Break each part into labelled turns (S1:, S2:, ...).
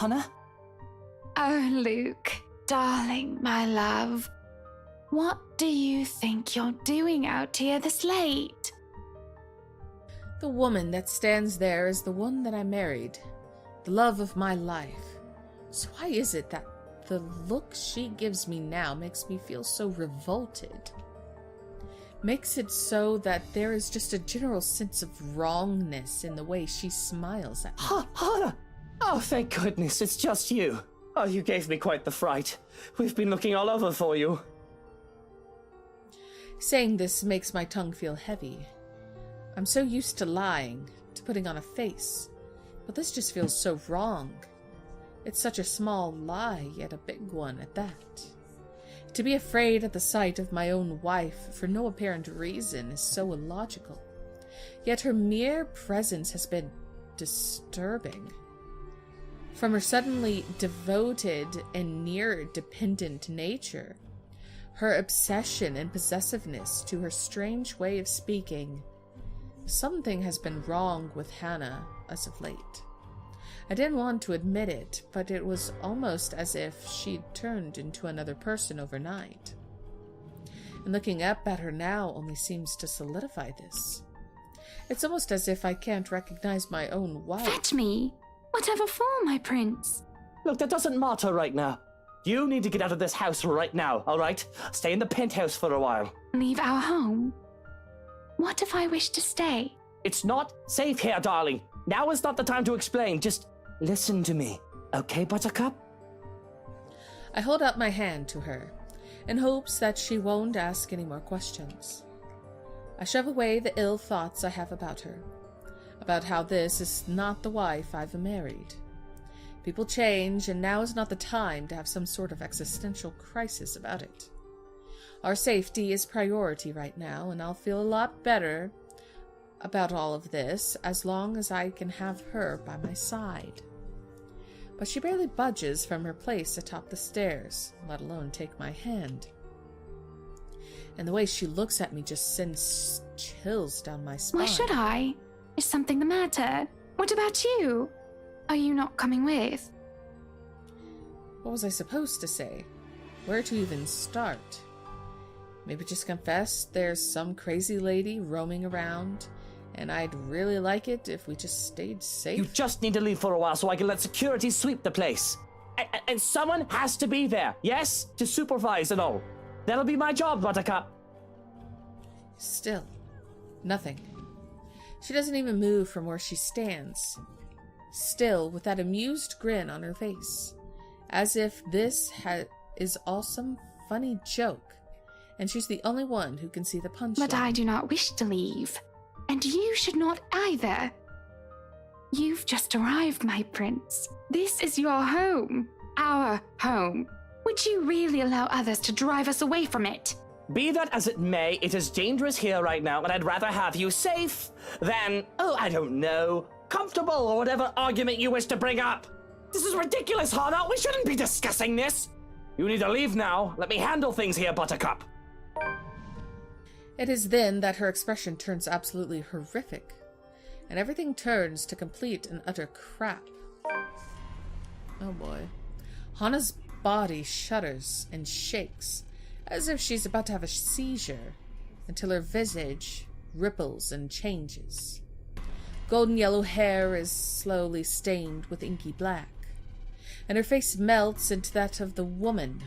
S1: Hannah?
S2: Oh, Luke, darling, my love. What do you think you're doing out here this late?
S3: The woman that stands there is the one that I married, the love of my life. So why is it that the look she gives me now makes me feel so revolted? Makes it so that there is just a general sense of wrongness in the way she smiles at me.
S1: Hannah! Oh, thank goodness, it's just you. Oh, you gave me quite the fright. We've been looking all over for you.
S3: Saying this makes my tongue feel heavy. I'm so used to lying, to putting on a face, but this just feels so wrong. It's such a small lie, yet a big one at that. To be afraid at the sight of my own wife for no apparent reason is so illogical. Yet her mere presence has been disturbing. From her suddenly devoted and near dependent nature, her obsession and possessiveness to her strange way of speaking, something has been wrong with Hannah as of late. I didn't want to admit it, but it was almost as if she'd turned into another person overnight. And looking up at her now only seems to solidify this. It's almost as if I can't recognize my own wife.
S2: Fetch me! Whatever for, my prince?
S1: Look, that doesn't matter right now. You need to get out of this house right now, all right? Stay in the penthouse for a while.
S2: Leave our home? What if I wish to stay?
S1: It's not safe here, darling. Now is not the time to explain. Just listen to me, okay, Buttercup?
S3: I hold out my hand to her, in hopes that she won't ask any more questions. I shove away the ill thoughts I have about her, about how this is not the wife I've married. People change, and now is not the time to have some sort of existential crisis about it. Our safety is priority right now, and I'll feel a lot better about all of this as long as I can have her by my side. But she barely budges from her place atop the stairs, let alone take my hand. And the way she looks at me just sends chills down my spine.
S2: Why should I? Is something the matter? What about you? Are you not coming with?
S3: What was I supposed to say? Where to even start? Maybe just confess there's some crazy lady roaming around, and I'd really like it if we just stayed safe.
S1: You just need to leave for a while so I can let security sweep the place. And someone has to be there, yes? To supervise and all. That'll be my job, Buttercup.
S3: Still, nothing. She doesn't even move from where she stands. Still, with that amused grin on her face, as if this is all some funny joke, and she's the only one who can see the punchline.
S2: But I do not wish to leave, and you should not either. You've just arrived, my prince. This is your home, our home. Would you really allow others to drive us away from it?
S1: Be that as it may, it is dangerous here right now, and I'd rather have you safe than, oh, I don't know, comfortable, or whatever argument you wish to bring up. This is ridiculous, Hannah. We shouldn't be discussing this. You need to leave now. Let me handle things here, Buttercup.
S3: It is then that her expression turns absolutely horrific, and everything turns to complete and utter crap. Oh boy. Hannah's body shudders and shakes, as if she's about to have a seizure, until her visage ripples and changes. Golden yellow hair is slowly stained with inky black, and her face melts into that of the woman,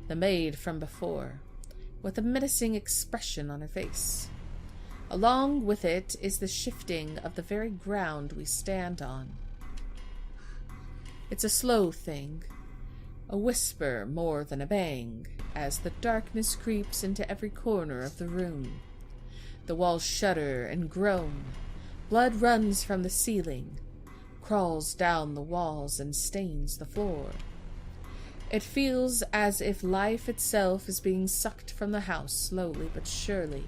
S3: the maid from before, with a menacing expression on her face. Along with it is the shifting of the very ground we stand on. It's a slow thing, a whisper more than a bang, as the darkness creeps into every corner of the room. The walls shudder and groan. Blood runs from the ceiling, crawls down the walls, and stains the floor. It feels as if life itself is being sucked from the house slowly but surely.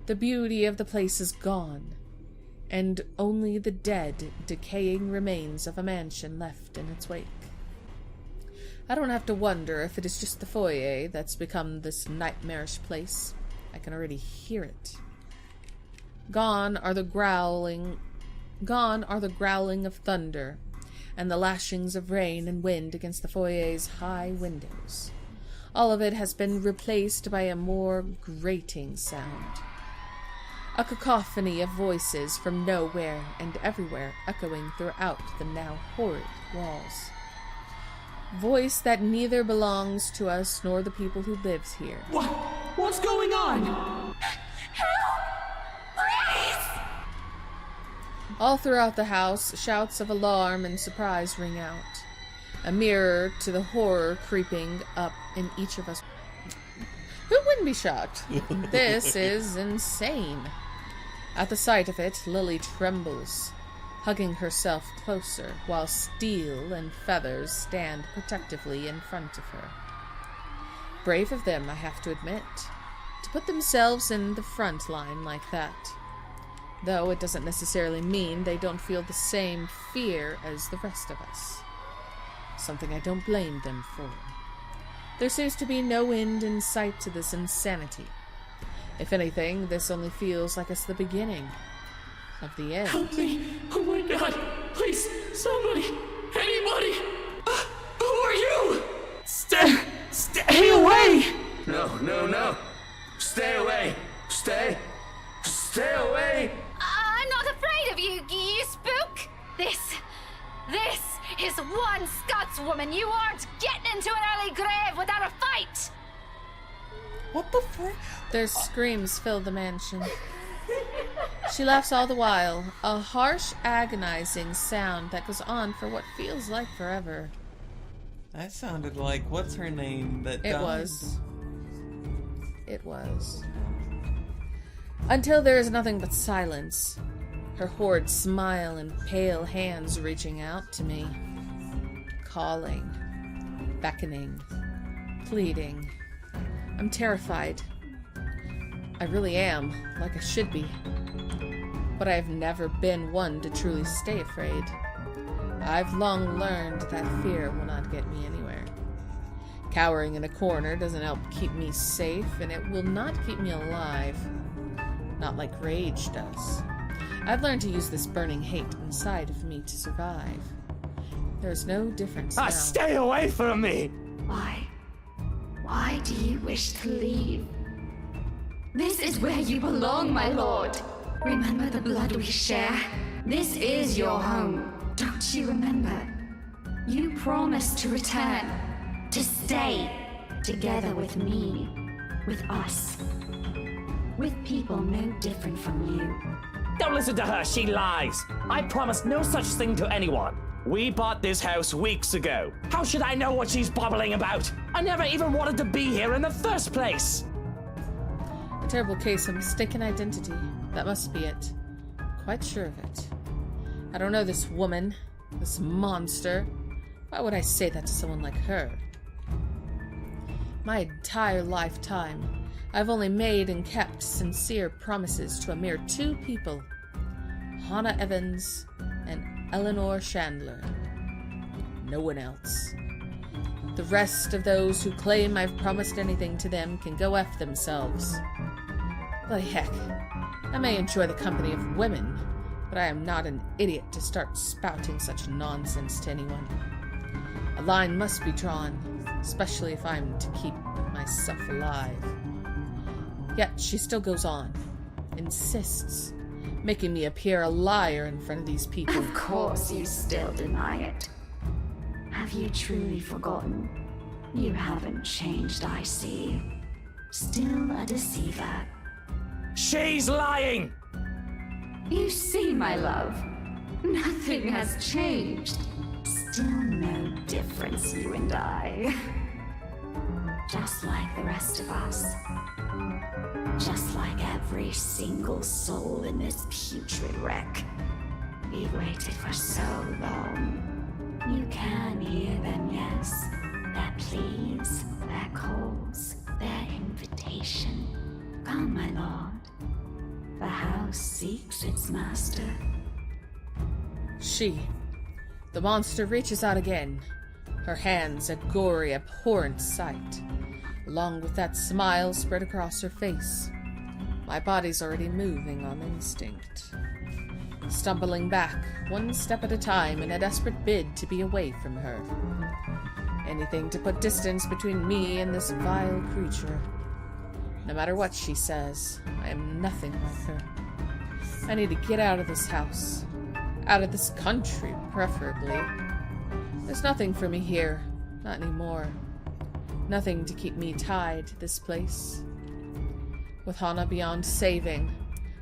S3: The beauty of the place is gone, and only the dead, decaying remains of a mansion left in its wake. I don't have to wonder if it is just the foyer that's become this nightmarish place. I can already hear it. Gone are the growling of thunder, and the lashings of rain and wind against the foyer's high windows. All of it has been replaced by a more grating sound. A cacophony of voices from nowhere and everywhere echoing throughout the now horrid walls. Voice that neither belongs to us nor the people who lives here.
S1: What's going on?
S3: All throughout the house, shouts of alarm and surprise ring out, a mirror to the horror creeping up in each of us. Who wouldn't be shocked? This is insane. At the sight of it, Lily trembles, hugging herself closer, while steel and feathers stand protectively in front of her. Brave of them, I have to admit, to put themselves in the front line like that. Though it doesn't necessarily mean they don't feel the same fear as the rest of us. Something I don't blame them for. There seems to be no end in sight to this insanity. If anything, this only feels like it's the beginning of the end.
S1: Help me! Oh my god! Please, somebody! Anybody! Who are you? Stay away! No. Stay away! Stay away!
S4: I'm not afraid of you, you spook! This is one Scotswoman. You aren't getting into an early grave without a fight!
S5: What the frick?
S3: Their screams fill the mansion. She laughs all the while, a harsh, agonizing sound that goes on for what feels like forever.
S5: That sounded like, what's her name that died?
S3: It was. Until there is nothing but silence. Her horrid smile and pale hands reaching out to me. Calling. Beckoning. Pleading. I'm terrified. I really am, like I should be. But I've never been one to truly stay afraid. I've long learned that fear will not get me anywhere. Cowering in a corner doesn't help keep me safe, and it will not keep me alive. Not like rage does. I've learned to use this burning hate inside of me to survive. There's no difference now.
S1: Stay away from me!
S2: Why do you wish to leave? This is where you belong, my lord. Remember the blood we share? This is your home. Don't you remember? You promised to return, to stay together with me, with us, with people no different from you.
S1: Don't listen to her, she lies. I promised no such thing to anyone. We bought this house weeks ago. How should I know what she's babbling about? I never even wanted to be here in the first place.
S3: A terrible case of mistaken identity. That must be it. Quite sure of it. I don't know this woman, this monster. Why would I say that to someone like her? My entire lifetime, I've only made and kept sincere promises to a mere two people. Hannah Evans and Eleanor Chandler. No one else. The rest of those who claim I've promised anything to them can go F themselves. But heck, I may enjoy the company of women, but I am not an idiot to start spouting such nonsense to anyone. A line must be drawn, especially if I'm to keep myself alive. Yet she still goes on, insists, making me appear a liar in front of these people.
S2: Of course you still deny it. Have you truly forgotten? You haven't changed, I see. Still a deceiver.
S1: She's lying!
S2: You see, my love, nothing has changed. Still no difference, you and I. Just like the rest of us. Just like every single soul in this putrid wreck. We've waited for so long. You can hear them, yes. Their pleas, their calls, their invitation. Come, my lord. The house seeks its master.
S3: She, the monster, reaches out again, her hands a gory, abhorrent sight, along with that smile spread across her face. My body's already moving on instinct. stumbling back, one step at a time in a desperate bid to be away from her. Anything to put distance between me and this vile creature. No matter what she says, I am nothing like her. I need to get out of this house. Out of this country, preferably. There's nothing for me here. Not anymore. Nothing to keep me tied to this place. With Hana beyond saving,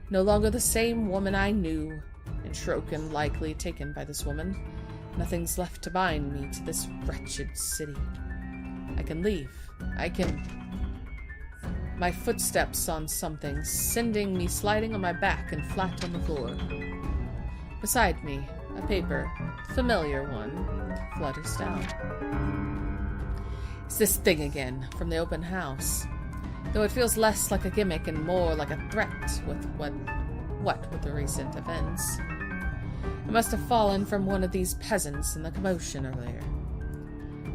S3: no longer the same woman I knew, and Shroken likely taken by this woman, nothing's left to bind me to this wretched city. I can leave. I can... My footsteps on something, sending me sliding on my back and flat on the floor. Beside me, a paper, familiar one, flutters down. It's this thing again, from the open house. Though it feels less like a gimmick and more like a threat with with the recent events. It must have fallen from one of these peasants in the commotion earlier.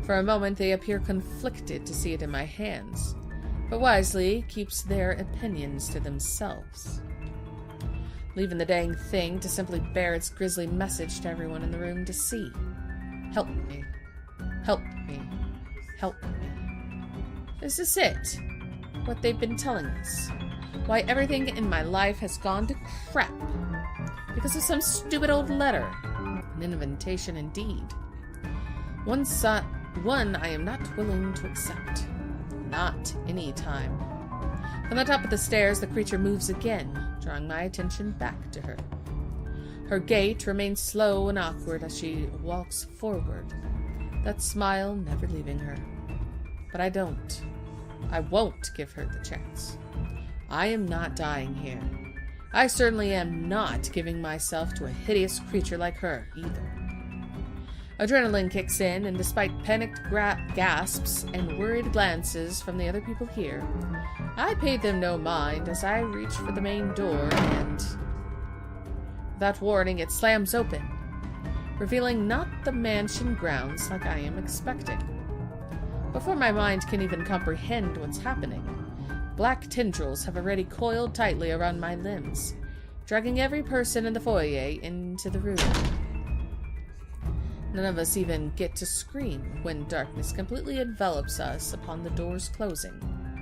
S3: For a moment they appear conflicted to see it in my hands, but wisely keeps their opinions to themselves. Leaving the dang thing to simply bear its grisly message to everyone in the room to see. Help me. Help me. Help me. Is this it? What they've been telling us? Why everything in my life has gone to crap? Because of some stupid old letter. An invitation indeed. One I am not willing to accept. Not any time. From the top of the stairs, the creature moves again, drawing my attention back to her. Her gait remains slow and awkward as she walks forward, that smile never leaving her. But I won't give her the chance. I am not dying here. I certainly am not giving myself to a hideous creature like her, either. Adrenaline kicks in, and despite panicked gasps and worried glances from the other people here, I pay them no mind as I reach for the main door and... Without warning, it slams open, revealing not the mansion grounds like I am expecting. Before my mind can even comprehend what's happening, black tendrils have already coiled tightly around my limbs, dragging every person in the foyer into the room. None of us even get to scream when darkness completely envelops us upon the doors closing.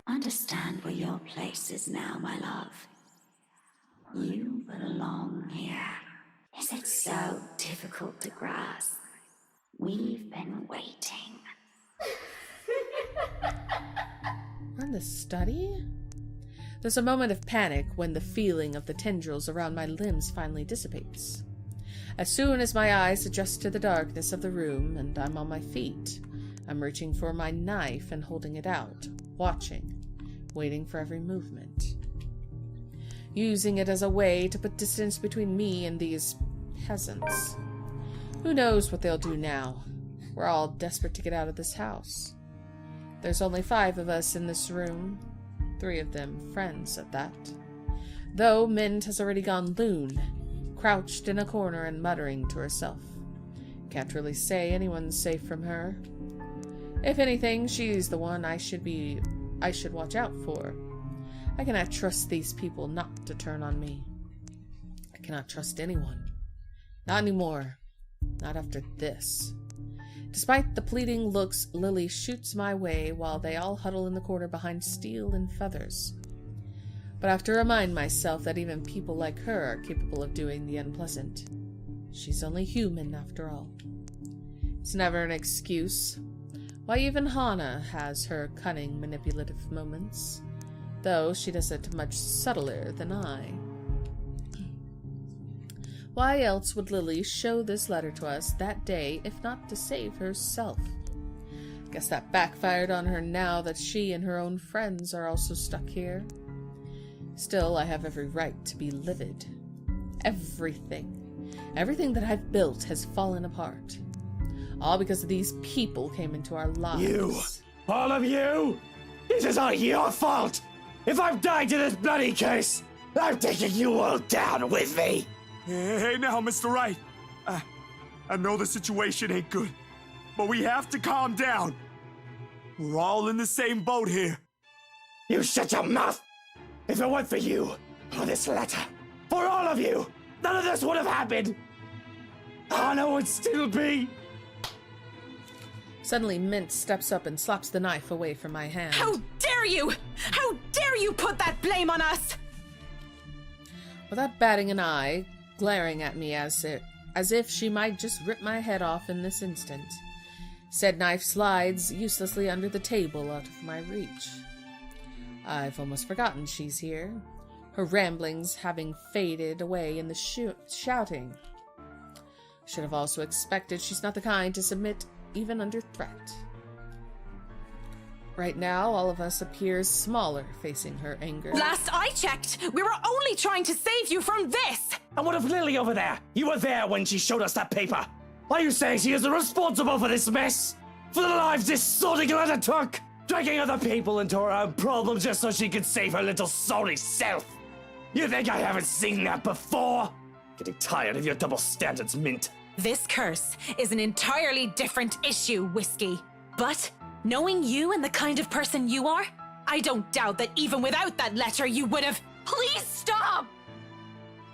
S6: Understand where your place is now, my love. You belong here. Is it so difficult to grasp? We've been waiting.
S3: On the study? There's a moment of panic when the feeling of the tendrils around my limbs finally dissipates. As soon as my eyes adjust to the darkness of the room and I'm on my feet, I'm reaching for my knife and holding it out, watching, waiting for every movement. Using it as a way to put distance between me and these peasants. Who knows what they'll do now? We're all desperate to get out of this house. There's only 5 of us in this room, 3 of them friends at that. Though Mint has already gone loon, crouched in a corner and muttering to herself. Can't really say anyone's safe from her. If anything, she's the one I should watch out for. I cannot trust these people not to turn on me. I cannot trust anyone. Not anymore. Not after this. Despite the pleading looks Lily shoots my way while they all huddle in the corner behind steel and feathers. But I have to remind myself that even people like her are capable of doing the unpleasant. She's only human, after all. It's never an excuse. Why, even Hana has her cunning, manipulative moments, though she does it much subtler than I. Why else would Lily show this letter to us that day if not to save herself? Guess that backfired on her now that she and her own friends are also stuck here. Still, I have every right to be livid. Everything that I've built has fallen apart. All because these people came into our lives.
S1: You! All of you! This is all your fault! If I've died to this bloody case, I'm taking you all down with me!
S7: Hey now, Mr. Wright. I know the situation ain't good, but we have to calm down. We're all in the same boat here.
S1: You shut your mouth! If it weren't for you, for this letter, for all of you, none of this would have happened. Hana would still be.
S3: Suddenly, Mint steps up and slaps the knife away from my hand.
S8: How dare you! How dare you put that blame on us!
S3: Without batting an eye, glaring at me as if she might just rip my head off in this instant. Said knife slides uselessly under the table out of my reach. I've almost forgotten she's here, her ramblings having faded away in the shouting. Should have also expected she's not the kind to submit even under threat. Right now, all of us appears smaller facing her anger.
S8: Last I checked, we were only trying to save you from this!
S1: And what of Lily over there? You were there when she showed us that paper. Are you saying she is responsible for this mess? For the lives this sorting letter took? Dragging other people into her own problems just so she could save her little sorry self? You think I haven't seen that before? Getting tired of your double standards, Mint.
S8: This curse is an entirely different issue, Whiskey. But knowing you and the kind of person you are, I don't doubt that even without that letter you would have—
S4: Please stop!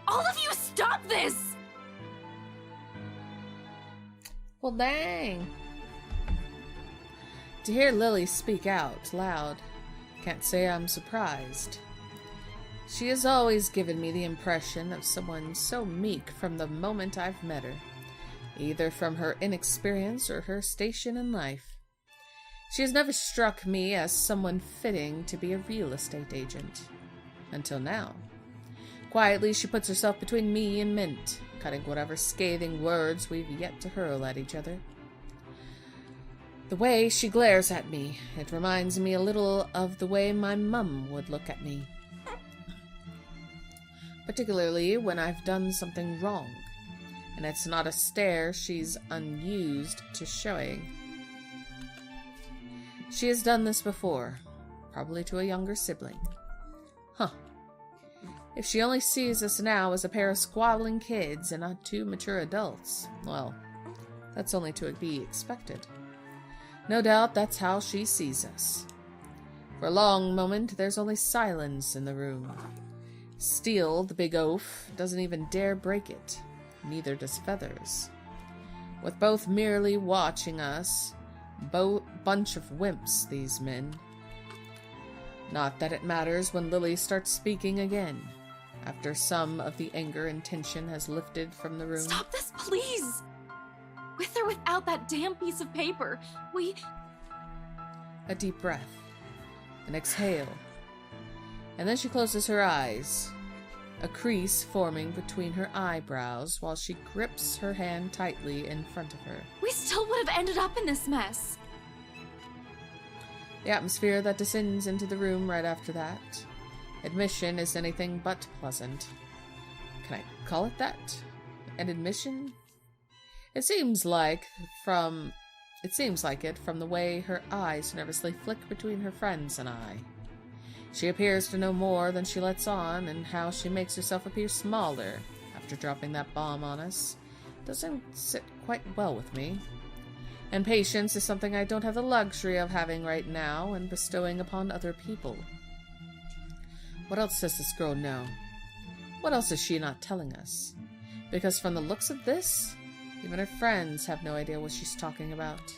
S4: All of you stop this!
S3: Well, dang. To hear Lily speak out loud, can't say I'm surprised. She has always given me the impression of someone so meek from the moment I've met her, either from her inexperience or her station in life. She has never struck me as someone fitting to be a real estate agent. Until now. Quietly, she puts herself between me and Mint, cutting whatever scathing words we've yet to hurl at each other. The way she glares at me, it reminds me a little of the way my mum would look at me. Particularly when I've done something wrong, and it's not a stare she's unused to showing. She has done this before, probably to a younger sibling. Huh. If she only sees us now as a pair of squabbling kids and not two mature adults, well, that's only to be expected. No doubt that's how she sees us. For a long moment, there's only silence in the room. Steel, the big oaf, doesn't even dare break it. Neither does Feathers. With both merely watching us, bunch of wimps, these men. Not that it matters when Lily starts speaking again, after some of the anger and tension has lifted from the room.
S2: Stop this, please! With or without that damn piece of paper,
S3: A deep breath, an exhale, and then she closes her eyes, a crease forming between her eyebrows while she grips her hand tightly in front of her.
S2: We still would have ended up in this mess.
S3: The atmosphere that descends into the room right after that. Admission is anything but pleasant. Can I call it that? An admission? It seems like it from the way her eyes nervously flick between her friends and I. She appears to know more than she lets on, and how she makes herself appear smaller after dropping that bomb on us doesn't sit quite well with me. And patience is something I don't have the luxury of having right now and bestowing upon other people. What else does this girl know? What else is she not telling us? Because from the looks of this, even her friends have no idea what she's talking about.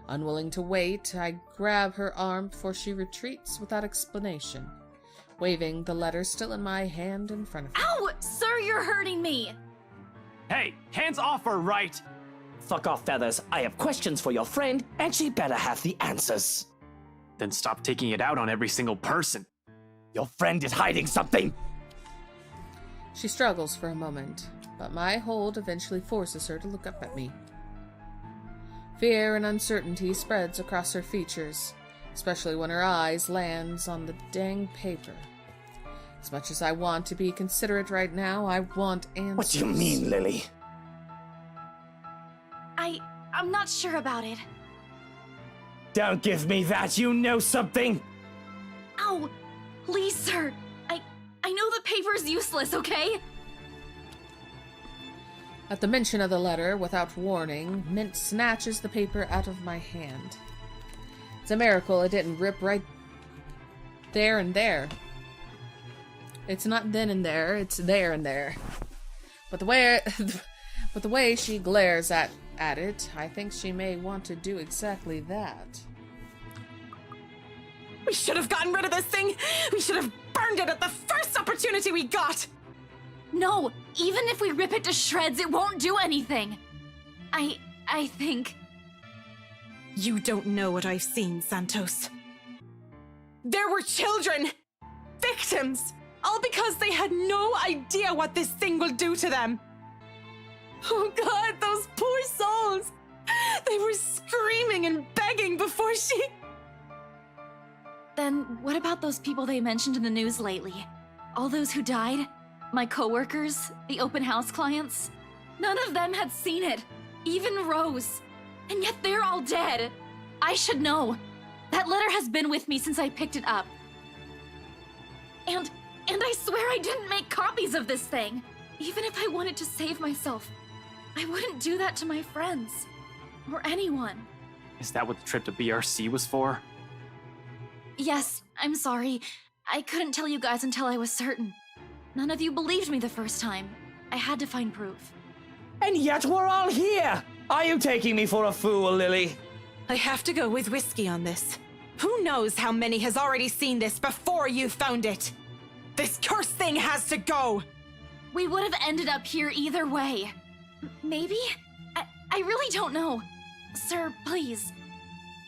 S3: Unwilling to wait, I grab her arm before she retreats without explanation, waving the letter still in my hand in front of her.
S2: Ow! Sir, you're hurting me!
S7: Hey, hands off her, right?
S1: Fuck off, Feathers. I have questions for your friend, and she better have the answers.
S7: Then stop taking it out on every single person.
S1: Your friend is hiding something!
S3: She struggles for a moment, but my hold eventually forces her to look up at me. Fear and uncertainty spreads across her features, especially when her eyes lands on the dang paper. As much as I want to be considerate right now, I want answers.
S1: What do you mean, Lily?
S2: I'm not sure about it.
S1: Don't give me that, you know something!
S2: Ow! Please, sir! I know the paper's useless, okay?
S3: At the mention of the letter, without warning, Mint snatches the paper out of my hand. It's a miracle it didn't rip right there and there. It's not then and there, it's there and there. But the way she glares at it, I think she may want to do exactly that.
S8: We should have gotten rid of this thing! We should have burned it at the first opportunity we got!
S4: No, even if we rip it to shreds, it won't do anything. I think...
S8: You don't know what I've seen, Santos. There were children! Victims! All because they had no idea what this thing will do to them! Oh God, those poor souls! They were screaming and begging before she...
S4: Then what about those people they mentioned in the news lately? All those who died? My coworkers? The open house clients? None of them had seen it. Even Rose. And yet they're all dead. I should know. That letter has been with me since I picked it up. And I swear I didn't make copies of this thing. Even if I wanted to save myself, I wouldn't do that to my friends. Or anyone.
S9: Is that what the trip to BRC was for?
S4: Yes, I'm sorry. I couldn't tell you guys until I was certain. None of you believed me the first time. I had to find proof.
S1: And yet we're all here! Are you taking me for a fool, Lily?
S8: I have to go with Whiskey on this. Who knows how many has already seen this before you found it? This cursed thing has to go!
S4: We would have ended up here either way. Maybe? I really don't know. Sir, please.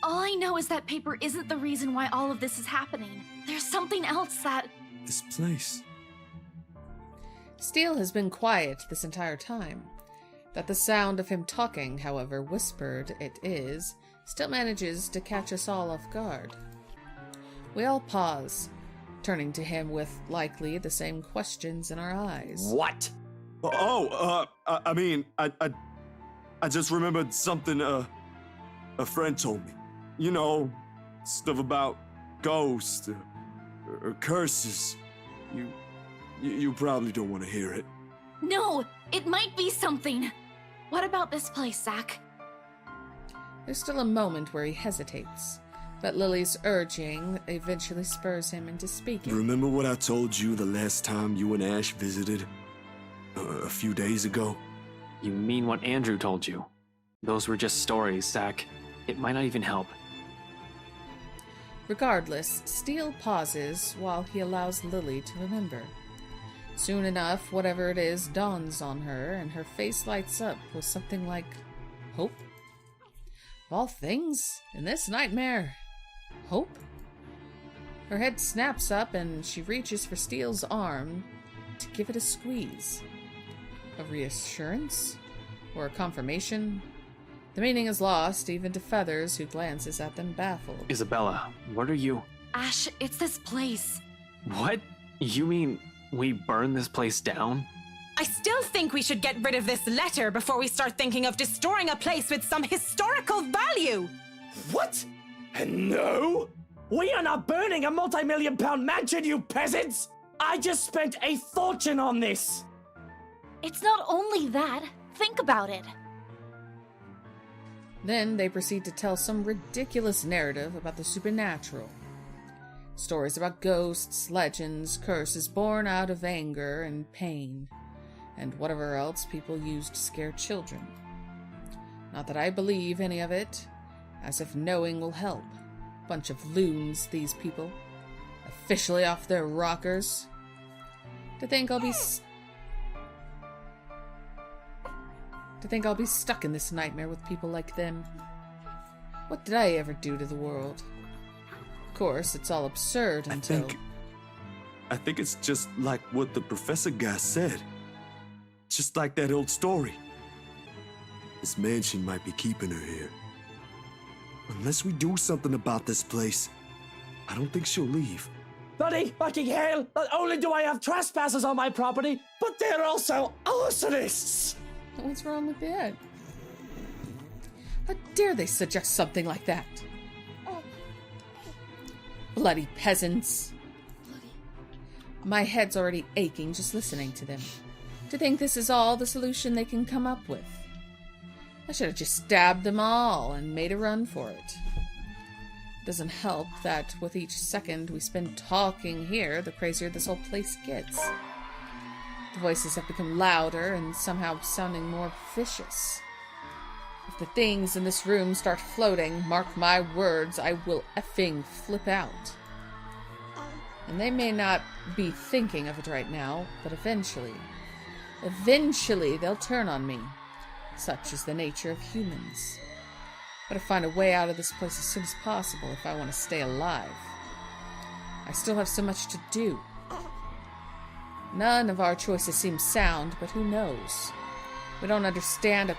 S4: All I know is that paper isn't the reason why all of this is happening. There's something else that...
S7: This place.
S3: Steele has been quiet this entire time. That the sound of him talking, however whispered it is, still manages to catch us all off guard. We all pause, turning to him with likely the same questions in our eyes.
S1: What?
S7: I just remembered something a friend told me. You know, stuff about ghosts or curses. You probably don't want to hear it.
S4: No, it might be something. What about this place, Zach?
S3: There's still a moment where he hesitates, but Lily's urging eventually spurs him into speaking.
S7: Remember what I told you the last time you and Ash visited? A few days ago?
S9: You mean what Andrew told you? Those were just stories, Zach. It might not even help.
S3: Regardless, Steele pauses while he allows Lily to remember. Soon enough, whatever it is dawns on her, and her face lights up with something like hope. Of all things, in this nightmare, hope? Her head snaps up and she reaches for Steele's arm to give it a squeeze. A reassurance? Or a confirmation? The meaning is lost, even to Feathers, who glances at them baffled.
S9: Isabella, what are you...
S4: Ash, it's this place.
S9: What? You mean we burn this place down?
S8: I still think we should get rid of this letter before we start thinking of destroying a place with some historical value!
S1: What? No! We are not burning a multi-million-pound mansion, you peasants! I just spent a fortune on this!
S4: It's not only that. Think about it.
S3: Then they proceed to tell some ridiculous narrative about the supernatural. Stories about ghosts, legends, curses born out of anger and pain, and whatever else people use to scare children. Not that I believe any of it, as if knowing will help. Bunch of loons, these people. Officially off their rockers. To think I'll be stuck in this nightmare with people like them. What did I ever do to the world? Of course, it's all absurd until...
S7: I think it's just like what the professor guy said. Just like that old story. This mansion might be keeping her here. Unless we do something about this place, I don't think she'll leave.
S1: Bloody fucking hell! Not only do I have trespassers on my property, but they're also arsonists!
S3: What's wrong with that? How dare they suggest something like that? Bloody peasants. My head's already aching just listening to them. To think this is all the solution they can come up with. I should have just stabbed them all and made a run for it. Doesn't help that with each second we spend talking here, the crazier this whole place gets. The voices have become louder and somehow sounding more vicious. If the things in this room start floating, mark my words, I will effing flip out. And they may not be thinking of it right now, but eventually they'll turn on me. Such is the nature of humans. Better find a way out of this place as soon as possible if I want to stay alive. I still have so much to do. None of our choices seem sound, but who knows? We don't understand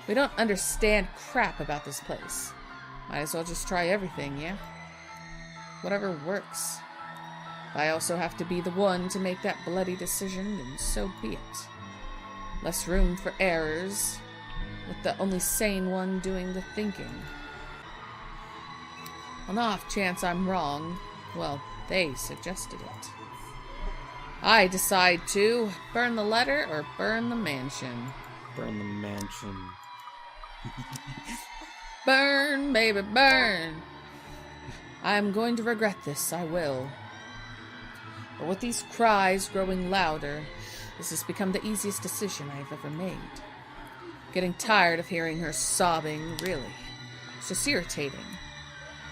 S3: we don't understand crap about this place. Might as well just try everything, yeah? Whatever works. I also have to be the one to make that bloody decision, and so be it. Less room for errors, with the only sane one doing the thinking. On the off chance I'm wrong, well, they suggested it. I decide to burn the letter or burn the mansion.
S5: Burn the mansion.
S3: Burn, baby, burn! I'm going to regret this, I will. But with these cries growing louder, this has become the easiest decision I've ever made. Getting tired of hearing her sobbing, really. It's just irritating.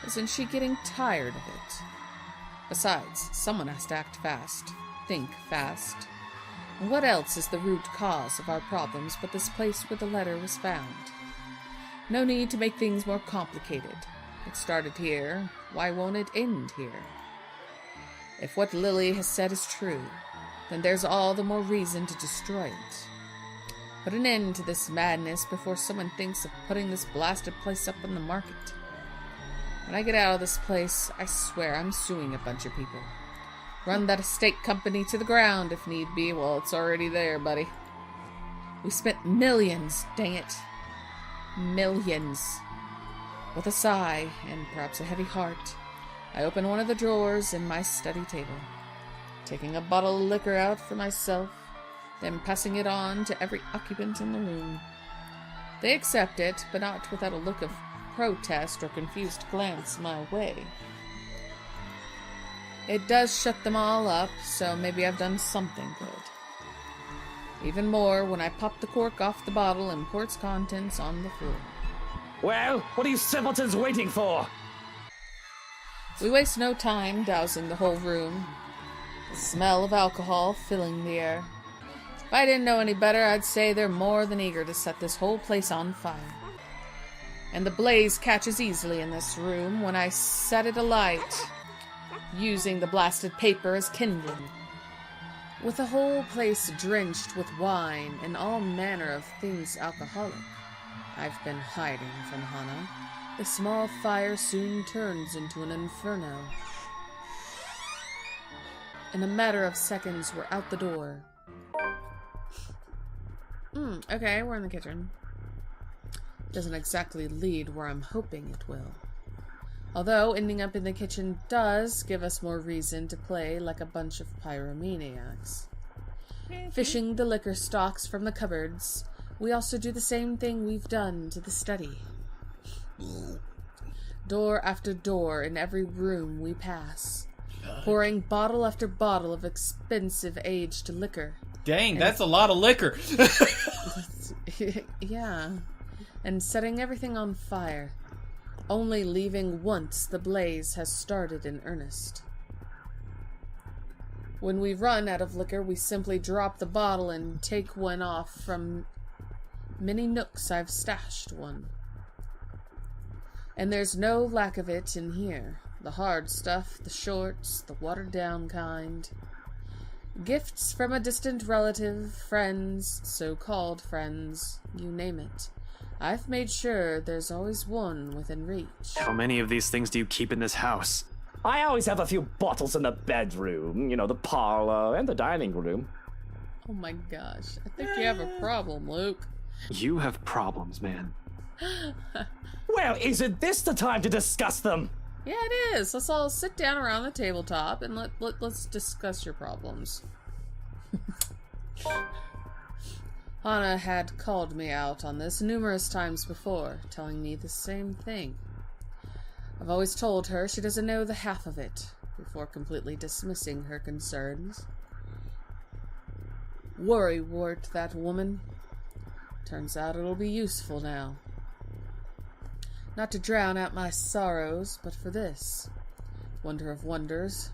S3: Isn't she getting tired of it? Besides, someone has to act fast. Think fast. And what else is the root cause of our problems but this place where the letter was found? No need to make things more complicated. It started here. Why won't it end here? If what Lily has said is true, then there's all the more reason to destroy it. Put an end to this madness before someone thinks of putting this blasted place up on the market. When I get out of this place, I swear I'm suing a bunch of people. Run that estate company to the ground if need be. Well, it's already there, buddy. We spent millions, dang it. Millions. With a sigh, and perhaps a heavy heart, I open one of the drawers in my study table, taking a bottle of liquor out for myself, then passing it on to every occupant in the room. They accept it, but not without a look of protest or confused glance my way. It does shut them all up, so maybe I've done something good. Even more when I pop the cork off the bottle and pour its contents on the floor.
S1: Well, what are you simpletons waiting for?
S3: We waste no time dousing the whole room, the smell of alcohol filling the air. If I didn't know any better, I'd say they're more than eager to set this whole place on fire. And the blaze catches easily in this room when I set it alight, using the blasted paper as kindling. With the whole place drenched with wine and all manner of things alcoholic I've been hiding from Hana, the small fire soon turns into an inferno. In a matter of seconds, we're out the door. Okay, we're in the kitchen. Doesn't exactly lead where I'm hoping it will. Although ending up in the kitchen does give us more reason to play like a bunch of pyromaniacs. Fishing the liquor stocks from the cupboards, we also do the same thing we've done to the study. Door after door in every room we pass, pouring bottle after bottle of expensive aged liquor.
S5: Dang, that's a lot of liquor.
S3: Yeah. And setting everything on fire, only leaving once the blaze has started in earnest. When we run out of liquor, we simply drop the bottle and take one off from many nooks I've stashed one. And there's no lack of it in here. The hard stuff, the shorts, the watered-down kind. Gifts from a distant relative, friends, so-called friends, you name it. I've made sure there's always one within reach.
S9: How many of these things do you keep in this house?
S1: I always have a few bottles in the bedroom, you know, the parlor and the dining room.
S3: Oh my gosh, I think you have a problem, Luke.
S9: You have problems, man.
S1: Well, isn't this the time to discuss them?
S3: Yeah, it is. Let's all sit down around the tabletop and let's discuss your problems. Hana had called me out on this numerous times before, telling me the same thing. I've always told her she doesn't know the half of it. before completely dismissing her concerns. Worrywart, that woman. Turns out it'll be useful now. Not to drown out my sorrows, but for this. Wonder of wonders.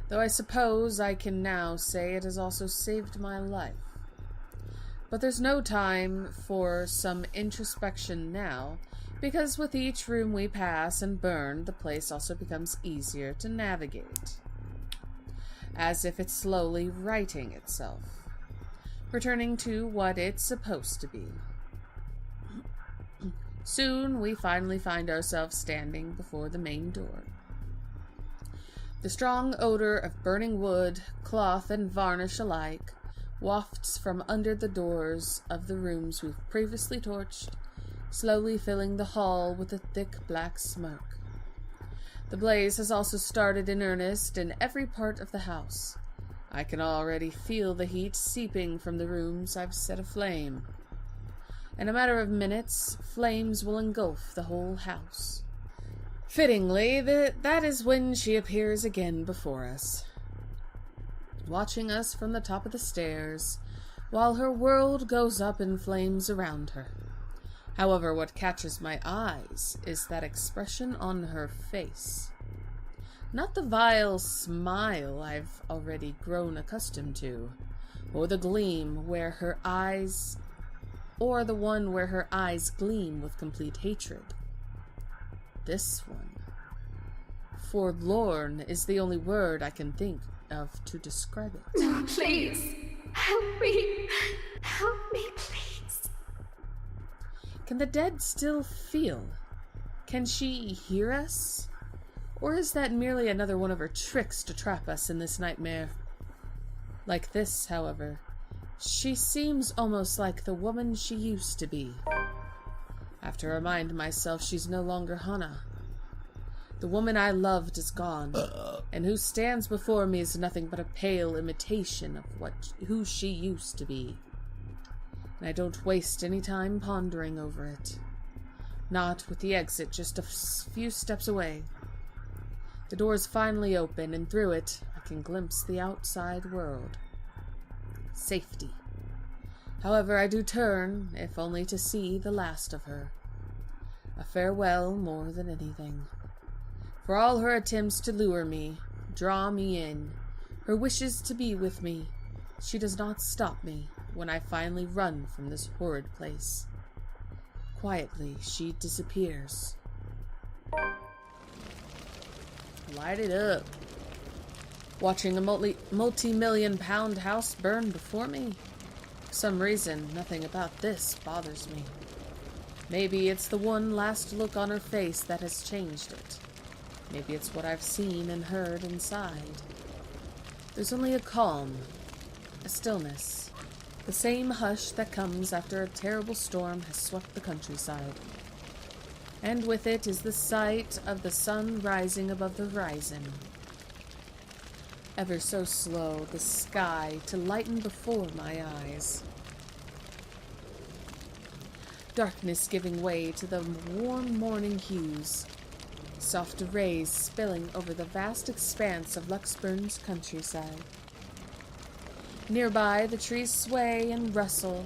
S3: Though I suppose I can now say it has also saved my life. But there's no time for some introspection now, because with each room we pass and burn, the place also becomes easier to navigate. As if it's slowly righting itself, returning to what it's supposed to be. Soon we finally find ourselves standing before the main door. The strong odor of burning wood, cloth, and varnish alike wafts from under the doors of the rooms we've previously torched, slowly filling the hall with a thick black smoke. The blaze has also started in earnest in every part of the house. I can already feel the heat seeping from the rooms I've set aflame. In a matter of minutes, flames will engulf the whole house. Fittingly, that is when she appears again before us, watching us from the top of the stairs, while her world goes up in flames around her. However, what catches my eyes is that expression on her face. Not the vile smile I've already grown accustomed to, or the gleam where her eyes, or the one where her eyes gleam with complete hatred. This one. Forlorn is the only word I can think of to describe it.
S2: No, please. Help me. Help me, please.
S3: Can the dead still feel? Can she hear us? Or is that merely another one of her tricks to trap us in this nightmare? Like this, however, she seems almost like the woman she used to be. I have to remind myself she's no longer Hana. The woman I loved is gone, and who stands before me is nothing but a pale imitation of who she used to be. And I don't waste any time pondering over it. Not with the exit just a few steps away. The doors finally open, and through it I can glimpse the outside world. Safety. However, I do turn, if only to see the last of her. A farewell more than anything. For all her attempts to lure me, draw me in, her wishes to be with me, she does not stop me when I finally run from this horrid place. Quietly, she disappears. Light it up. Watching a multi-million-pound house burn before me? For some reason, nothing about this bothers me. Maybe it's the one last look on her face that has changed it. Maybe it's what I've seen and heard inside. There's only a calm, a stillness, the same hush that comes after a terrible storm has swept the countryside. And with it is the sight of the sun rising above the horizon. Ever so slow, the sky to lighten before my eyes. Darkness giving way to the warm morning hues. Soft rays spilling over the vast expanse of Luxburn's countryside. Nearby, the trees sway and rustle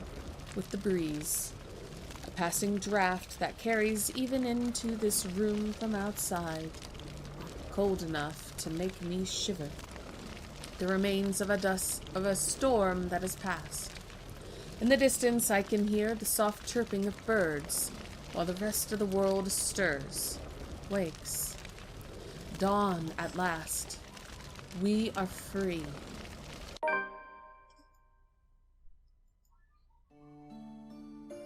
S3: with the breeze. A passing draft that carries even into this room from outside. Cold enough to make me shiver. The remains of a storm that has passed. In the distance, I can hear the soft chirping of birds, while the rest of the world stirs. Wakes. Dawn at last. We are free.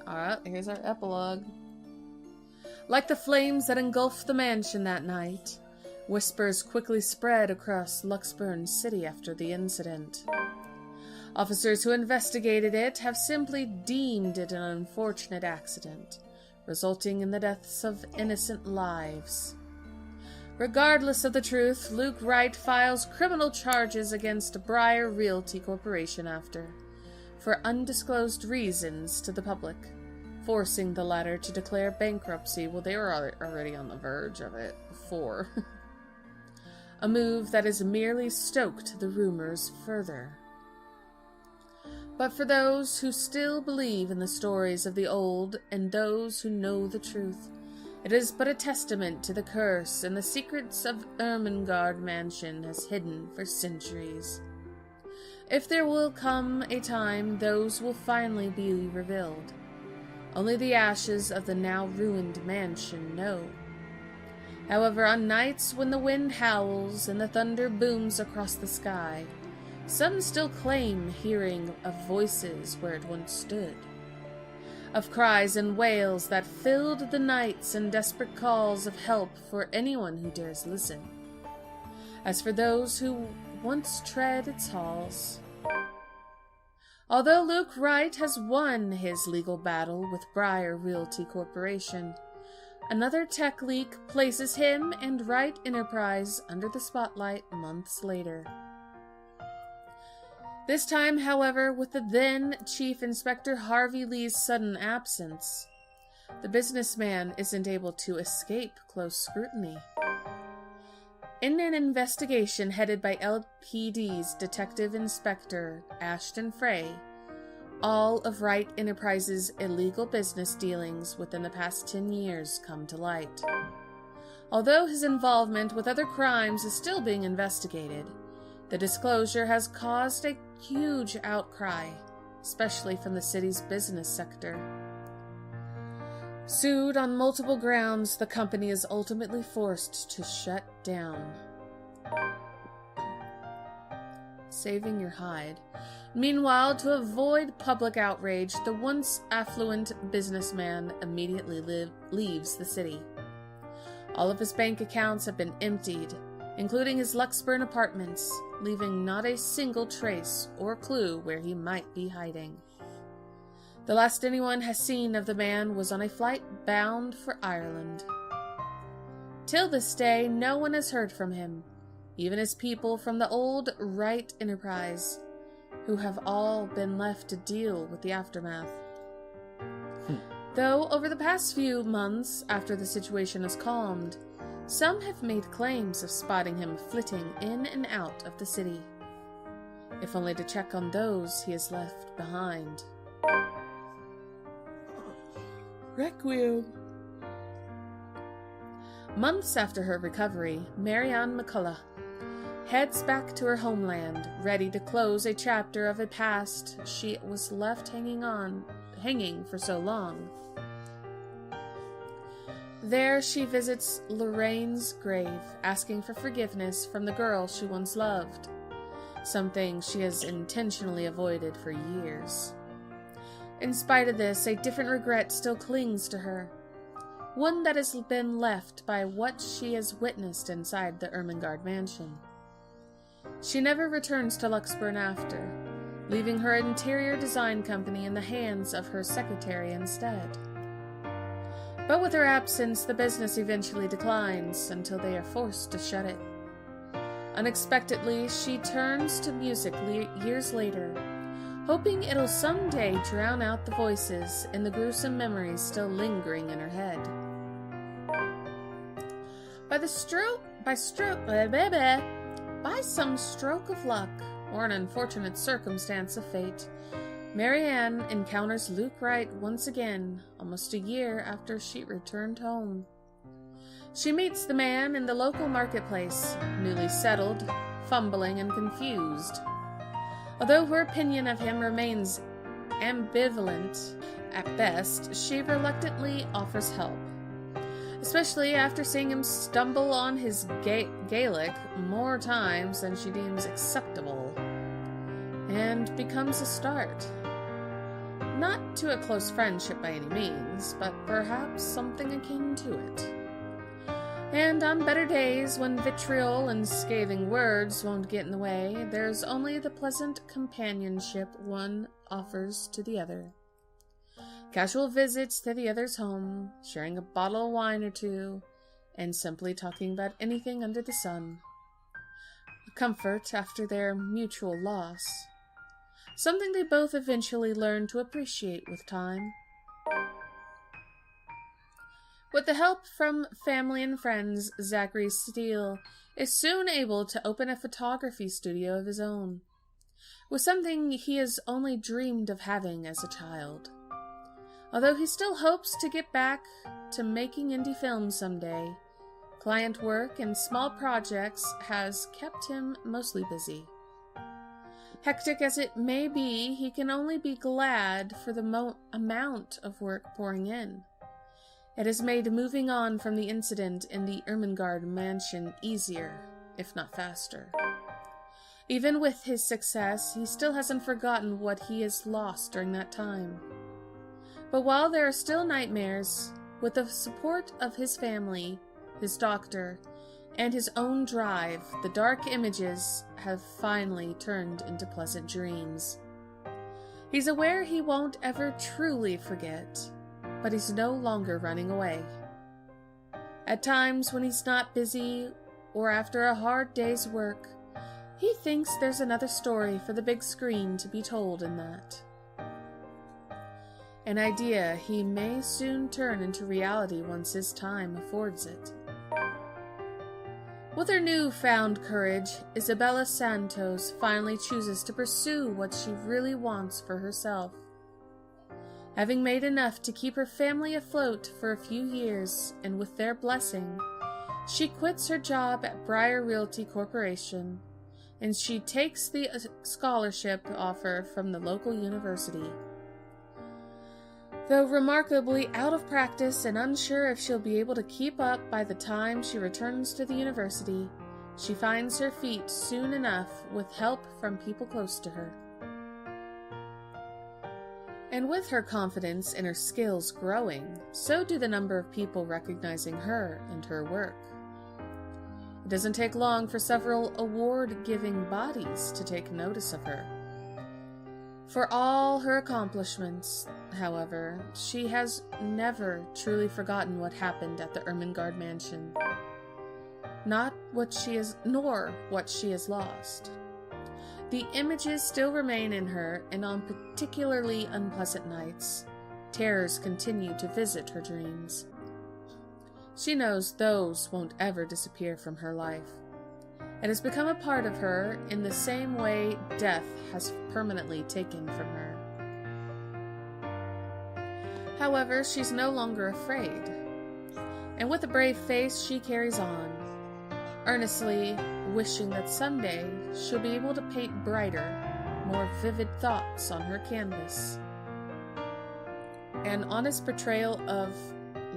S3: Alright, here's our epilogue. Like the flames that engulfed the mansion that night, whispers quickly spread across Luxburn City after the incident. Officers who investigated it have simply deemed it an unfortunate accident, resulting in the deaths of innocent lives. Regardless of the truth, Luke Wright files criminal charges against Briar Realty Corporation for undisclosed reasons to the public, forcing the latter to declare bankruptcy. Well, they were already on the verge of it before. a move that has merely stoked the rumors further. But for those who still believe in the stories of the old and those who know the truth, it is but a testament to the curse and the secrets of Ermengarde Mansion has hidden for centuries. If there will come a time, those will finally be revealed. Only the ashes of the now ruined mansion know. However, on nights when the wind howls and the thunder booms across the sky, some still claim hearing of voices where it once stood, of cries and wails that filled the nights and desperate calls of help for anyone who dares listen. As for those who once tread its halls, although Luke Wright has won his legal battle with Briar Realty Corporation, another tech leak places him and Wright Enterprise under the spotlight months later. This time, however, with the then Chief Inspector Harvey Lee's sudden absence, the businessman isn't able to escape close scrutiny. In an investigation headed by LPD's Detective Inspector Ashton Frey, all of Wright Enterprises' illegal business dealings within the past 10 years come to light. Although his involvement with other crimes is still being investigated, the disclosure has caused a huge outcry, especially from the city's business sector. Sued on multiple grounds, the company is ultimately forced to shut down. Saving your hide. Meanwhile, to avoid public outrage, the once affluent businessman immediately leaves the city. All of his bank accounts have been emptied, including his Luxburn apartments, leaving not a single trace or clue where he might be hiding. The last anyone has seen of the man was on a flight bound for Ireland. Till this day, no one has heard from him, even his people from the old Wright Enterprise, who have all been left to deal with the aftermath. Though over the past few months, after the situation has calmed, some have made claims of spotting him flitting in and out of the city, if only to check on those he has left behind. Requiem. Months after her recovery, Marianne McCullough heads back to her homeland, ready to close a chapter of a past she was left hanging for so long. There she visits Lorraine's grave, asking for forgiveness from the girl she once loved, something she has intentionally avoided for years. In spite of this, a different regret still clings to her, one that has been left by what she has witnessed inside the Ermengarde mansion. She never returns to Luxburn after, leaving her interior design company in the hands of her secretary instead. But with her absence, the business eventually declines until they are forced to shut it. Unexpectedly, she turns to music years later, hoping it'll someday drown out the voices and the gruesome memories still lingering in her head. By some stroke of luck, or an unfortunate circumstance of fate, Marianne encounters Luke Wright once again, almost a year after she returned home. She meets the man in the local marketplace, newly settled, fumbling, and confused. Although her opinion of him remains ambivalent at best, she reluctantly offers help, especially after seeing him stumble on his Gaelic more times than she deems acceptable, and becomes a start. Not to a close friendship by any means, but perhaps something akin to it. And on better days, when vitriol and scathing words won't get in the way, there's only the pleasant companionship one offers to the other. Casual visits to the other's home, sharing a bottle of wine or two, and simply talking about anything under the sun. A comfort after their mutual loss. Something they both eventually learn to appreciate with time. With the help from family and friends, Zachary Steele is soon able to open a photography studio of his own, with something he has only dreamed of having as a child. Although he still hopes to get back to making indie films someday, client work and small projects has kept him mostly busy. Hectic as it may be, he can only be glad for the amount of work pouring in. It has made moving on from the incident in the Ermengarde mansion easier, if not faster. Even with his success, he still hasn't forgotten what he has lost during that time. But while there are still nightmares, with the support of his family, his doctor, and his own drive, the dark images have finally turned into pleasant dreams. He's aware he won't ever truly forget, but he's no longer running away. At times when he's not busy or after a hard day's work, he thinks there's another story for the big screen to be told in that. An idea he may soon turn into reality once his time affords it. With her newfound courage, Isabella Santos finally chooses to pursue what she really wants for herself. Having made enough to keep her family afloat for a few years, and with their blessing, she quits her job at Briar Realty Corporation, and she takes the scholarship offer from the local university. Though remarkably out of practice and unsure if she'll be able to keep up by the time she returns to the university, she finds her feet soon enough with help from people close to her. And with her confidence and her skills growing, so do the number of people recognizing her and her work. It doesn't take long for several award-giving bodies to take notice of her. For all her accomplishments, however, she has never truly forgotten what happened at the Ermengarde mansion. Nor what she has lost. The images still remain in her, and on particularly unpleasant nights, terrors continue to visit her dreams. She knows those won't ever disappear from her life. It has become a part of her in the same way death has permanently taken from her. However, she's no longer afraid, and with a brave face she carries on, earnestly wishing that someday she'll be able to paint brighter, more vivid thoughts on her canvas. An honest portrayal of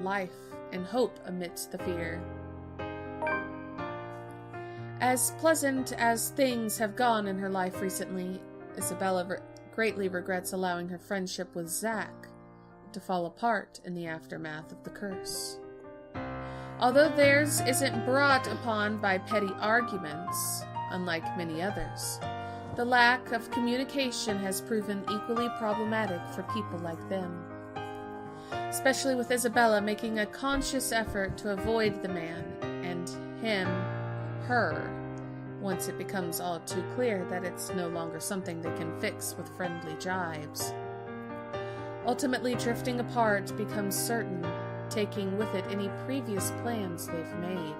S3: life and hope amidst the fear. As pleasant as things have gone in her life recently, Isabella greatly regrets allowing her friendship with Zach to fall apart in the aftermath of the curse. Although theirs isn't brought upon by petty arguments, unlike many others, the lack of communication has proven equally problematic for people like them. Especially with Isabella making a conscious effort to avoid the man, and him, her, once it becomes all too clear that it's no longer something they can fix with friendly jibes. Ultimately, drifting apart becomes certain, taking with it any previous plans they've made.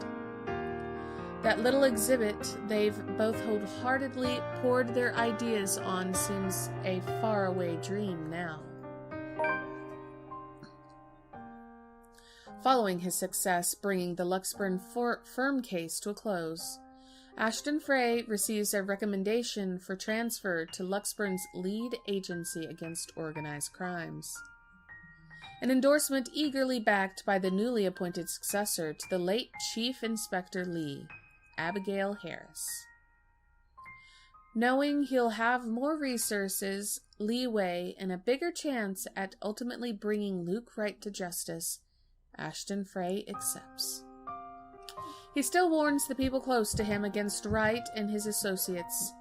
S3: That little exhibit they've both wholeheartedly poured their ideas on seems a faraway dream now. Following his success bringing the Luxburn firm case to a close, Ashton Frey receives a recommendation for transfer to Luxburn's lead agency against organized crimes. An endorsement eagerly backed by the newly appointed successor to the late Chief Inspector Lee, Abigail Harris. Knowing he'll have more resources, leeway, and a bigger chance at ultimately bringing Luke Wright to justice, Ashton Frey accepts. He still warns the people close to him against Wright and his associates,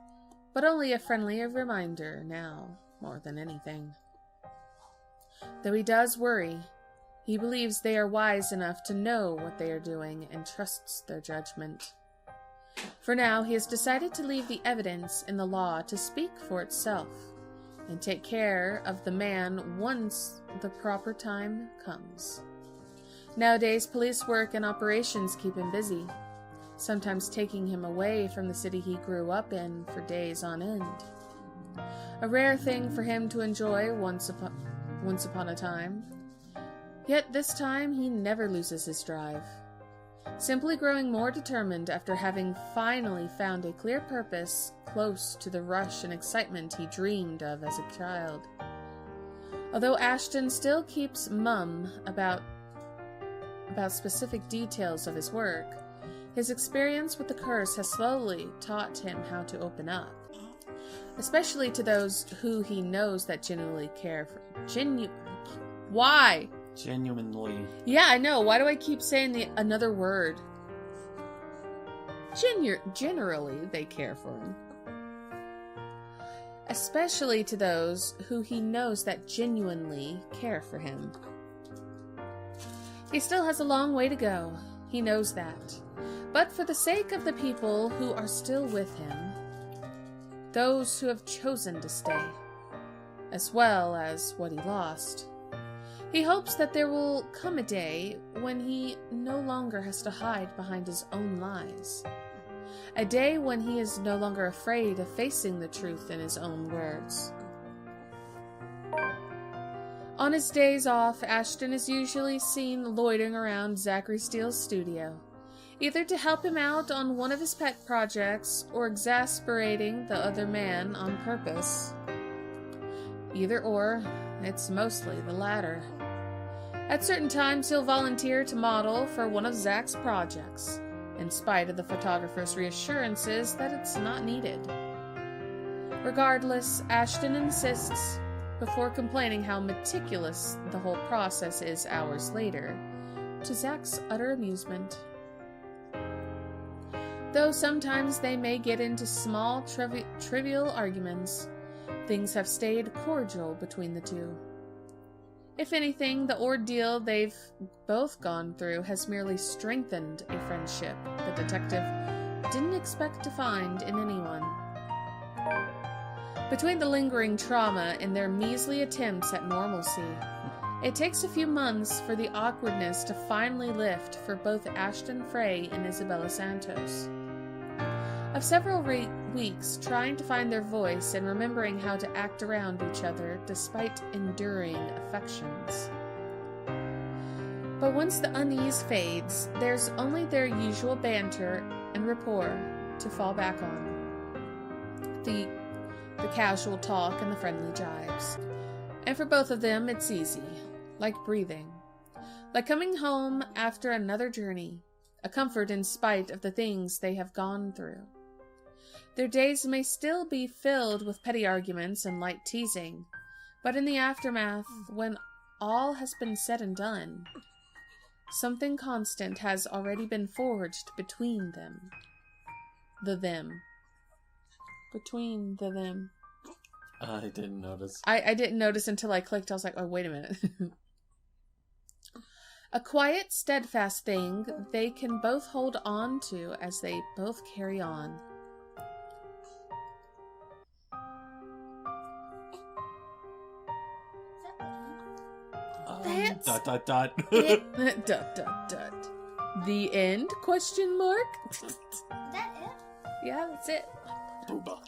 S3: but only a friendly reminder now, more than anything. Though he does worry, he believes they are wise enough to know what they are doing and trusts their judgment. For now, he has decided to leave the evidence in the law to speak for itself, and take care of the man once the proper time comes. Nowadays, police work and operations keep him busy, sometimes taking him away from the city he grew up in for days on end. A rare thing for him to enjoy once upon a time. Yet this time he never loses his drive, simply growing more determined after having finally found a clear purpose close to the rush and excitement he dreamed of as a child. Although Ashton still keeps mum about specific details of his work, his experience with the curse has slowly taught him how to open up, especially to those who he knows that genuinely care for. Why?
S5: Genuinely.
S3: Yeah, I know. Why do I keep saying another word? Generally, they care for him. Especially to those who he knows that genuinely care for him. He still has a long way to go. He knows that. But for the sake of the people who are still with him, those who have chosen to stay, as well as what he lost, he hopes that there will come a day when he no longer has to hide behind his own lies. A day when he is no longer afraid of facing the truth in his own words. On his days off, Ashton is usually seen loitering around Zachary Steele's studio, either to help him out on one of his pet projects or exasperating the other man on purpose. Either or, it's mostly the latter. At certain times, he'll volunteer to model for one of Zach's projects, in spite of the photographer's reassurances that it's not needed. Regardless, Ashton insists, before complaining how meticulous the whole process is hours later, to Zach's utter amusement. Though sometimes they may get into small, trivial arguments, things have stayed cordial between the two. If anything, the ordeal they've both gone through has merely strengthened a friendship the detective didn't expect to find in anyone. Between the lingering trauma and their measly attempts at normalcy, it takes a few months for the awkwardness to finally lift for both Ashton Frey and Isabella Santos. Of several weeks trying to find their voice and remembering how to act around each other despite enduring affections. But once the unease fades, there's only their usual banter and rapport to fall back on. The casual talk and the friendly jibes. And for both of them, it's easy, like breathing. Like coming home after another journey, a comfort in spite of the things they have gone through. Their days may still be filled with petty arguments and light teasing, but in the aftermath, when all has been said and done, something constant has already been forged between them. The them. Between the them.
S5: I didn't notice.
S3: I didn't notice until I clicked. I was like, oh, wait a minute. A quiet, steadfast thing they can both hold on to as they both carry on.
S5: Dot dot dot.
S3: Dot dot dot. The end? Question mark?
S10: Is that it?
S3: Yeah, that's it.
S5: Booba.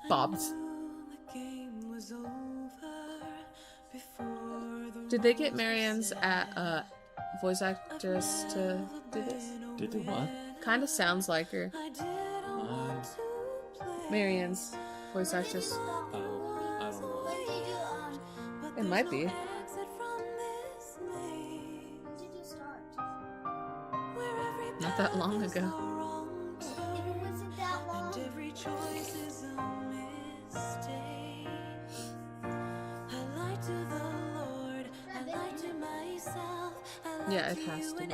S3: Bob's. Did they get Marianne's voice actress to do this?
S5: Did they what?
S3: Kind of sounds like her. Marianne's voice actress.
S5: Oh, I don't know.
S3: It might be. Not that long ago.
S10: It wasn't that long.
S3: Yeah, it has to be.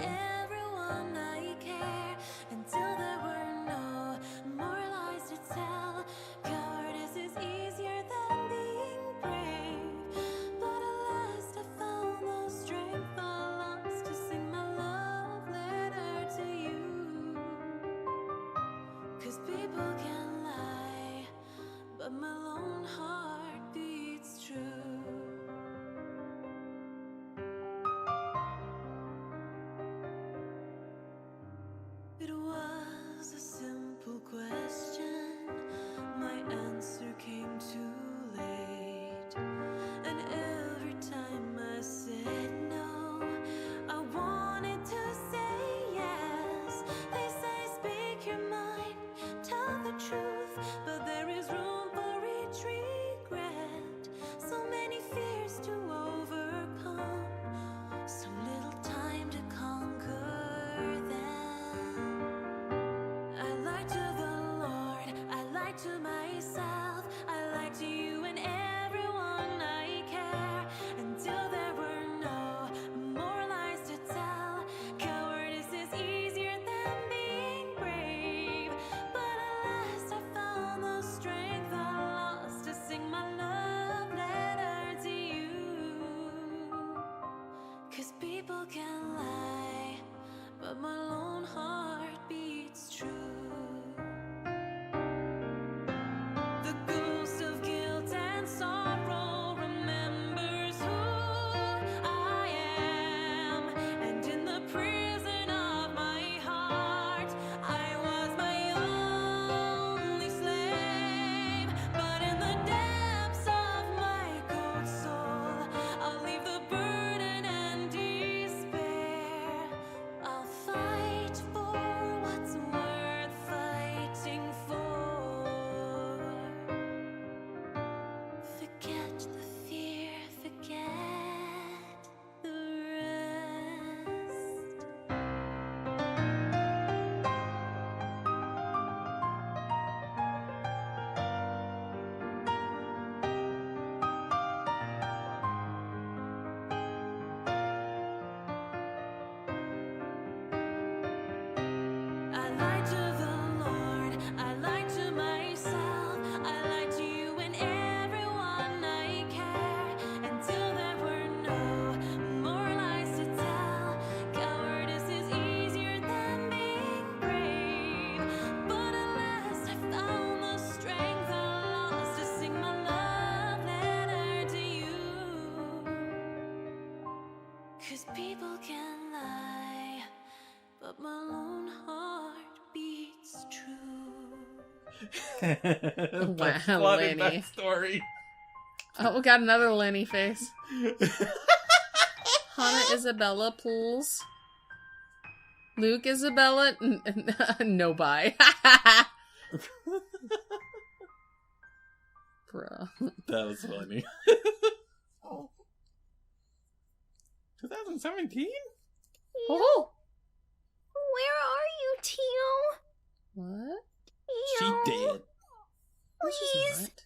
S11: people can lie, but my lone heart beats true. The ghost of guilt and sorrow remembers who I am, and in the prison of my heart, I was my only slave. But in the depths of my cold soul, I'll leave the burden and despair. I'll fight for what's worth fighting for. Forget the fear, forget the rest. I lied to the Lord, I lied to myself, I lied to you and everyone I care, until there were no more lies to tell. Cowardice is easier than being brave, but at last I found the strength I lost to sing my love letter to you. 'Cause people can lie, but my lone heart beats true.
S3: Wow,
S5: Flooded
S3: Lenny.
S5: that story.
S3: Oh, we got another Lenny face. Hannah Isabella pulls. Luke Isabella. No bye. Bruh.
S5: That was funny. 2017?
S3: Oh!
S10: Where are you, Teal?
S3: What?
S5: She
S10: Teal,
S5: did.
S10: Please.
S3: What?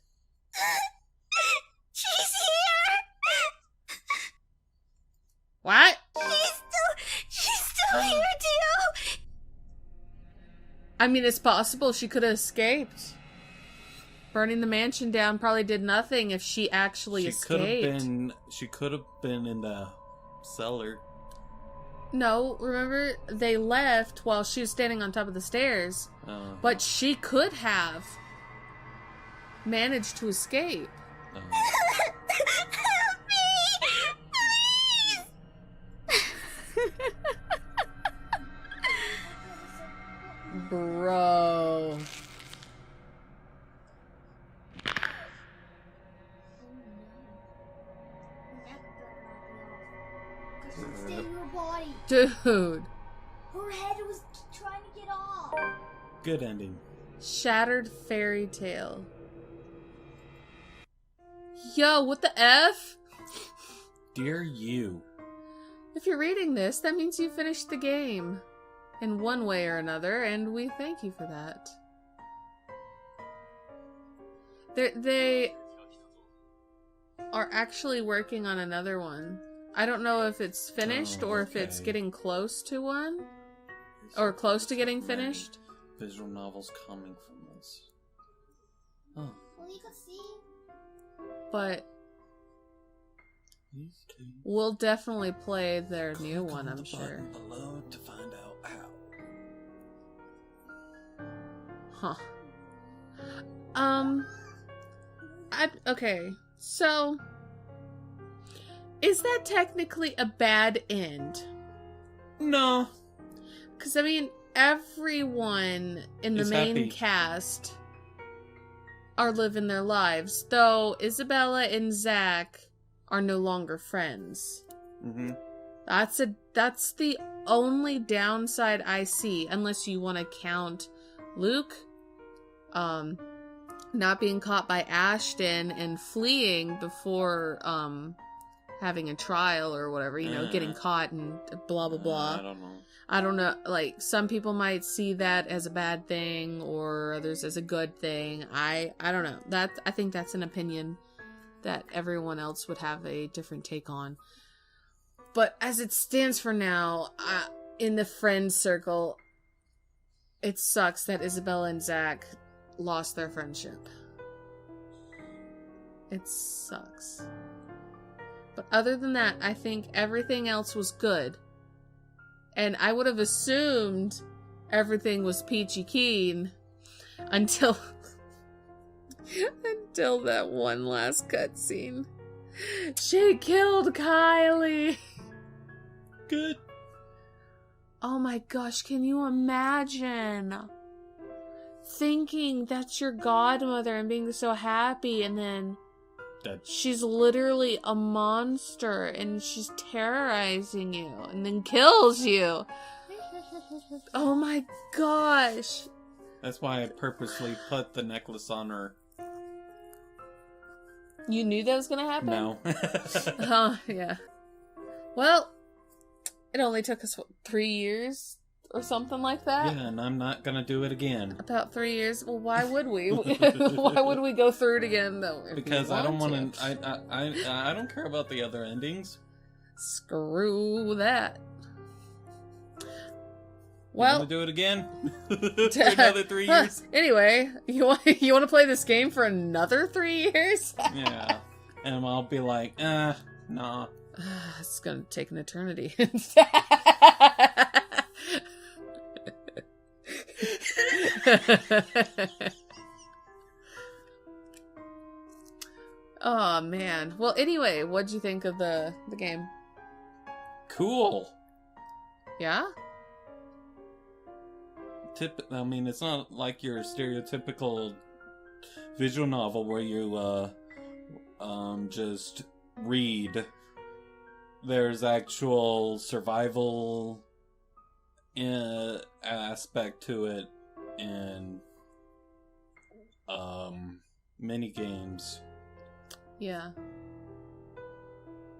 S10: She's here.
S3: What?
S10: She's still here, Teal.
S3: I mean, it's possible she could have escaped. Burning the mansion down probably did nothing if she actually escaped.
S5: She could have been in the cellar.
S3: No, remember they left while she was standing on top of the stairs. But she could have managed to escape.
S10: Help me, please.
S3: Bro.
S10: Stay in your body.
S3: Dude.
S10: Her head was trying to get off.
S5: Good ending.
S3: Shattered fairy tale. Yo, what the F?
S5: Dear you.
S3: If you're reading this, that means you finished the game. In one way or another, and we thank you for that. They are actually working on another one. I don't know if it's finished or if it's getting close to one. Or close to getting finished.
S5: Visual novels coming from this. Oh.
S10: Well, you could see.
S3: But we'll definitely play their new one, I'm sure.
S5: Below to find out how.
S3: Huh. Okay, so is that technically a bad end?
S5: No.
S3: Because, I mean, everyone in the main
S5: happy.
S3: cast are living their lives, though Isabella and Zach are no longer friends.
S5: Mm-hmm.
S3: That's the only downside I see, unless you want to count Luke, not being caught by Ashton and fleeing before, having a trial or whatever, getting caught and blah, blah, blah. I don't know, like, some people might see that as a bad thing, or others as a good thing. I don't know. I think that's an opinion that everyone else would have a different take on. But as it stands for now, in the friend circle, it sucks that Isabella and Zach lost their friendship. It sucks. But other than that, I think everything else was good. And I would have assumed everything was peachy keen until until that one last cutscene. She killed Kylie.
S5: Good.
S3: Oh my gosh, can you imagine thinking that's your godmother and being so happy, and then she's literally a monster and she's terrorizing you and then kills you. Oh my gosh.
S5: That's why I purposely put the necklace on her.
S3: You knew that was gonna happen?
S5: No.
S3: Oh, yeah. Well, it only took us, what, 3 years or something like that?
S5: Yeah, and I'm not gonna do it again.
S3: About 3 years? Well, why would we? Why would we go through it again, though?
S5: Because I don't want to. I don't care about the other endings.
S3: Screw that.
S5: Well,
S3: Well,
S5: do it again for another 3 years.
S3: Anyway, you want to play this game for another 3 years?
S5: Yeah, and I'll be like, nah.
S3: It's gonna take an eternity. Oh man. Well, anyway, what'd you think of the game?
S5: Cool.
S3: Yeah?
S5: I mean, it's not like your stereotypical visual novel where you just read. There's actual survival aspect to it, and mini games.
S3: Yeah.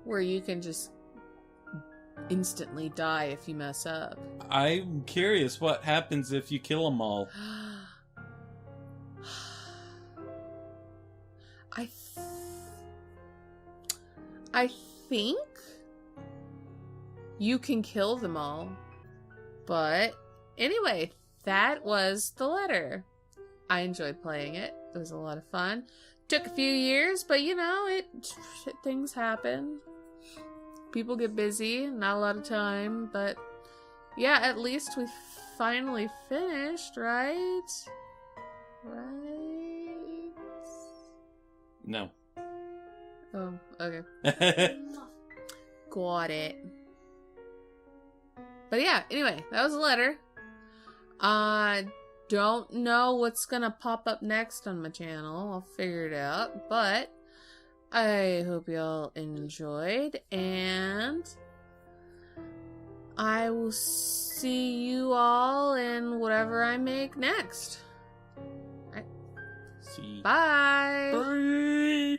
S3: Where you can just instantly die if you mess up.
S5: I'm curious what happens if you kill them all.
S3: I think you can kill them all. But anyway, that was the letter. I enjoyed playing it. It was a lot of fun. Took a few years, but you know, things happen. People get busy, not a lot of time, but yeah, at least we finally finished, right? Right?
S5: No.
S3: Oh, okay. Got it. But yeah, anyway, that was a letter. Don't know what's gonna pop up next on my channel. I'll figure it out, but I hope y'all enjoyed, and I will see you all in whatever I make next. All right.
S5: See.
S3: Bye.
S5: Bye.